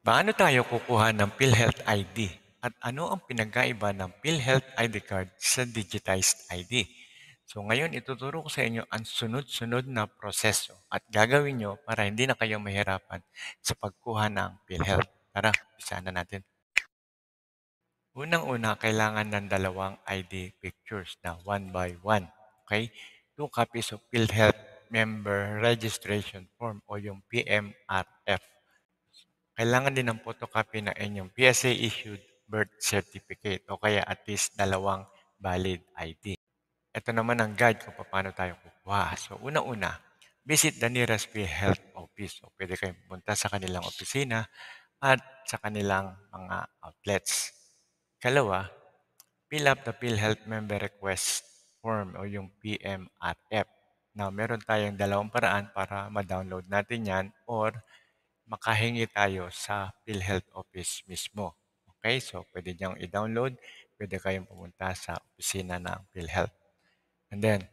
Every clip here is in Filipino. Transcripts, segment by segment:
Paano tayo kukuha ng PhilHealth ID? At ano ang pinagkaiba ng PhilHealth ID card sa digitized ID? So ngayon ituturo ko sa inyo ang sunod-sunod na proseso at gagawin nyo para hindi na kayo mahirapan sa pagkuha ng PhilHealth. Tara, umpisa na natin. Unang-una, kailangan ng dalawang ID pictures na one by one. Okay? 2 copies of PhilHealth Member Registration Form o yung PMRF. Kailangan din ng photocopy ng inyong PSA-issued birth certificate o kaya at least dalawang valid ID. Ito naman ang guide kung paano tayo kukuha. So, una-una, visit the nearest PhilHealth office. So, pwede kayong pumunta sa kanilang opisina at sa kanilang mga outlets. Kalawa, fill up the PhilHealth member request form o yung PMRF. Now, meron tayong dalawang paraan para ma-download natin yan or makahingi tayo sa PhilHealth office mismo. Okay, so pwede niyang i-download, pwede kayong pumunta sa opisina ng PhilHealth. And then,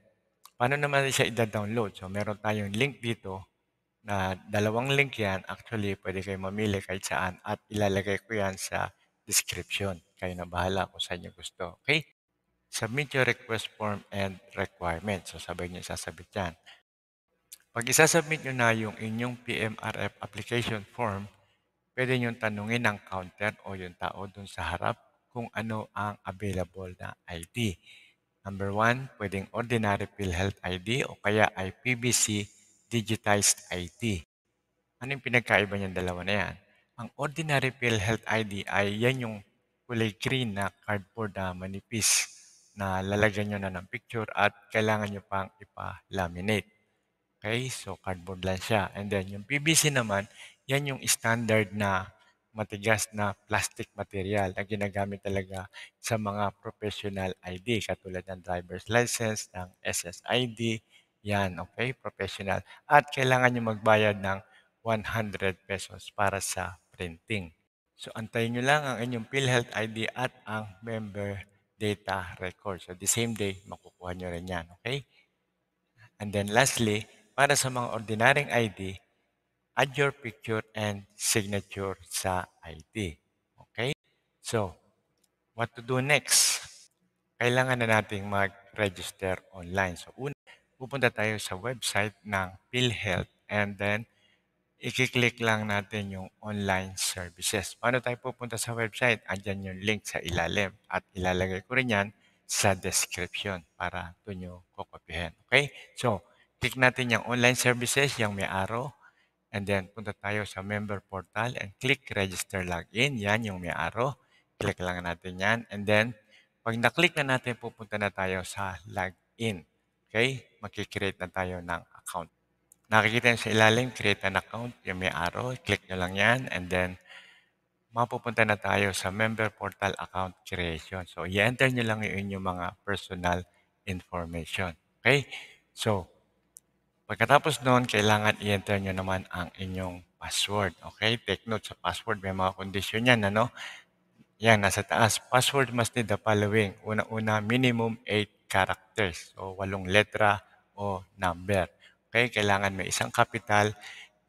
paano naman siya i-download? So meron tayong link dito na dalawang link yan. Actually, pwede kayong mamili kahit saan at ilalagay ko yan sa description. Kayo na bahala kung saan niyo gusto. Okay? Submit your request form and requirements. So sabay niyo sasabit yan. Pag isasubmit nyo na yung inyong PMRF application form, pwede nyo tanungin ng counter o yung tao dun sa harap kung ano ang available na ID. Number 1, pwedeng ordinary PhilHealth ID o kaya ay PBC digitized ID. Ano yung pinagkaiba niyang dalawa na yan? Ang ordinary PhilHealth ID ay yan yung kulay green na cardboard na manipis na lalagyan nyo na ng picture at kailangan nyo pang ipa-laminate. Okay, so cardboard lang siya. And then yung PVC naman, yan yung standard na matigas na plastic material na ginagamit talaga sa mga professional ID katulad ng driver's license, ng SSID, yan, okay, professional. At kailangan nyo magbayad ng 100 pesos para sa printing. So antayin nyo lang ang inyong PhilHealth ID at ang member data record. So the same day, makukuha nyo rin yan, okay? And then lastly, para sa mga ordinaryong ID, add your picture and signature sa ID. Okay? So, what to do next? Kailangan na nating mag-register online. So, una, pupunta tayo sa website ng PhilHealth and then i-click lang natin yung online services. Paano tayo pupunta sa website? Andyan yung link sa ilalim at ilalagay ko rin yan sa description para doon nyo kukopihin. Okay? So, click natin yung online services, yung may arrow, and then punta tayo sa member portal and click register login. Yan yung may arrow. Click lang natin yan. And then, pag na-click na natin, pupunta na tayo sa login. Okay? Makikreate na tayo ng account. Nakikita nyo sa ilalim, create an account, yung may arrow, click nyo lang yan, and then mapupunta na tayo sa member portal account creation. So, i-enter nyo lang yung inyong mga personal information. Okay? So, pagkatapos noon, kailangan i-enter nyo naman ang inyong password. Okay? Take note sa password, may mga condition yan, ano? Yan, nasa taas. Password must need the following. Una-una, minimum 8 characters. So, 8 letra o number. Okay? Kailangan may isang capital,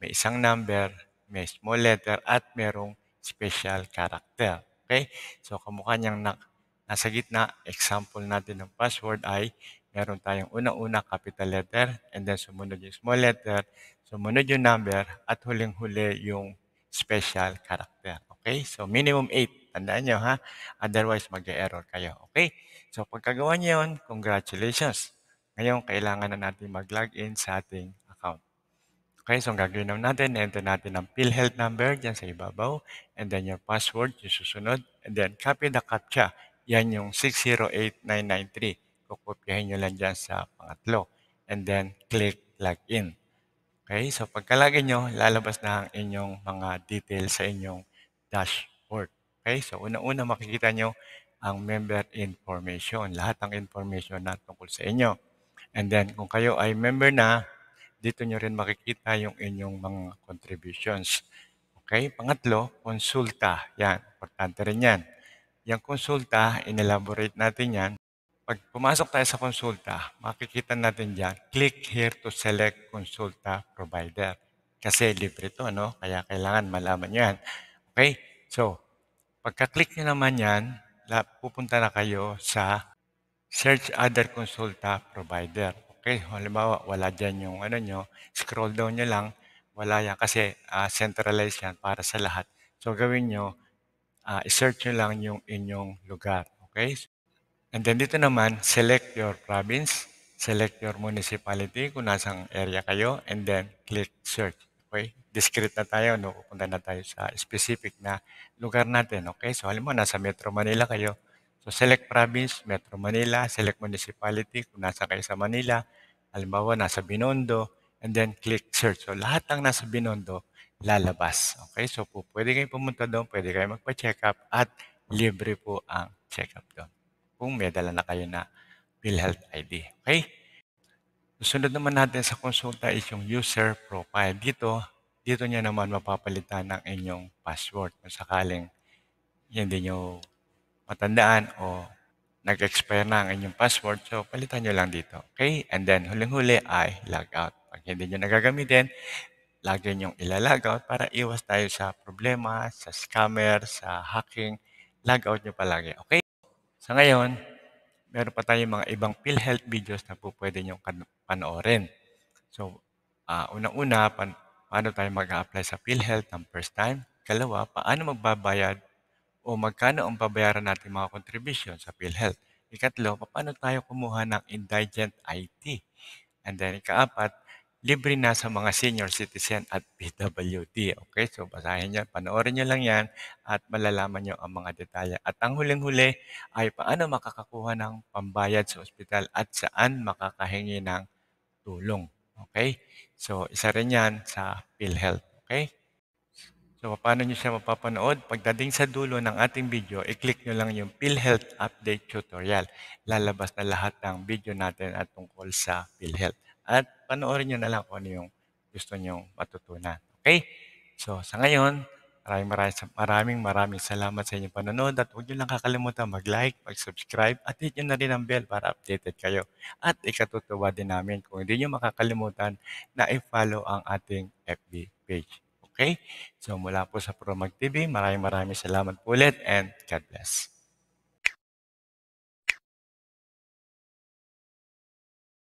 may isang number, may small letter, at merong special character. Okay? So, kamukha niyang nasa gitna, example natin ng password ay meron tayong una-una capital letter, and then sumunod yung small letter, sumunod yung number, at huling-huli yung special character. Okay? So, minimum 8. Tandaan nyo, ha? Otherwise, mag-error kayo. Okay? So, pagkagawa nyo yun, congratulations. Ngayon, kailangan na natin mag-login sa ating account. Okay, so ang gagawin natin, enter natin ang PhilHealth number dyan sa ibabaw, and then your password, yung susunod, and then copy the CAPTCHA. Yan yung 608993. Kukopyahin nyo lang dyan sa pangatlo. And then, click login. Okay, so pagkalagay nyo, lalabas na ang inyong mga details sa inyong dashboard. Okay, so una-una makikita nyo ang member information, lahat ng information na tungkol sa inyo. And then kung kayo ay member na, dito nyo rin makikita yung inyong mga contributions. Okay, pangatlo, konsulta. Yan, importante rin yan. Yung konsulta, inelaborate natin yan. Pag pumasok tayo sa konsulta, makikita natin dyan, click here to select konsulta provider. Kasi libre to, no? Kaya kailangan malaman nyo yan. Okay? So, pagka-click nyo naman yan, pupunta na kayo sa search other consulta provider. Okay? Halimbawa, wala dyan yung ano nyo, scroll down nyo lang, wala yan kasi centralized yan para sa lahat. So, gawin nyo, i-search nyo lang yung inyong lugar. Okay? And then dito naman, select your province, select your municipality kung nasang area kayo, and then click search. Okay? Discrete na tayo, no? Pupunta na tayo sa specific na lugar natin. Okay? So, halimbawa, nasa Metro Manila kayo. So, select province, Metro Manila, select municipality kung nasa kayo sa Manila. Halimbawa, nasa Binondo, and then click search. So, lahat ng nasa Binondo, lalabas. Okay? So, pwede kayong pumunta doon, pwede kayong magpa-check up, at libre po ang check up doon kung may dala na kayo na PhilHealth ID. Okay? Susunod naman natin sa konsulta is yung user profile. Dito niya naman mapapalitan ng inyong password kung sakaling hindi nyo matandaan o nag-expire na ang inyong password. So, palitan nyo lang dito. Okay? And then, huling-huli ay log out. Pag hindi nyo nagagamitin, lagi nyong ilalog out para iwas tayo sa problema, sa scammer, sa hacking. Log out nyo palagi. Okay? Sa ngayon, meron pa tayong mga ibang PhilHealth videos na po pwede niyong panoorin. So, unang-una, paano tayo mag-a-apply sa PhilHealth ng first time? Kalawa, paano magbabayad o magkano ang babayaran natin mga contribution sa PhilHealth? Ikatlo, paano tayo kumuha ng indigent IT? And then ikaapat, libre na sa mga senior citizen at PWD. Okay, so basahin niyo, panoorin niyo lang yan at malalaman niyo ang mga detalye. At ang huling-huli ay paano makakakuha ng pambayad sa ospital at saan makakahingi ng tulong. Okay? So, isa rin yan sa PhilHealth. Okay? So, paano nyo siya mapapanood? Pagdating sa dulo ng ating video, i-click nyo lang yung PhilHealth Update Tutorial. Lalabas na lahat ng video natin at tungkol sa PhilHealth. At panoorin nyo na lang kung ano yung gusto nyong matutunan. Okay? So, sa ngayon, maraming salamat sa inyong panonood at huwag nyo lang kakalimutan mag-like, mag-subscribe at hit nyo na rin ang bell para updated kayo. At ikatutuwa din namin kung hindi nyo makakalimutan na i-follow ang ating FB page. Okay? So mula po sa Promag TV, maraming salamat po ulit and God bless.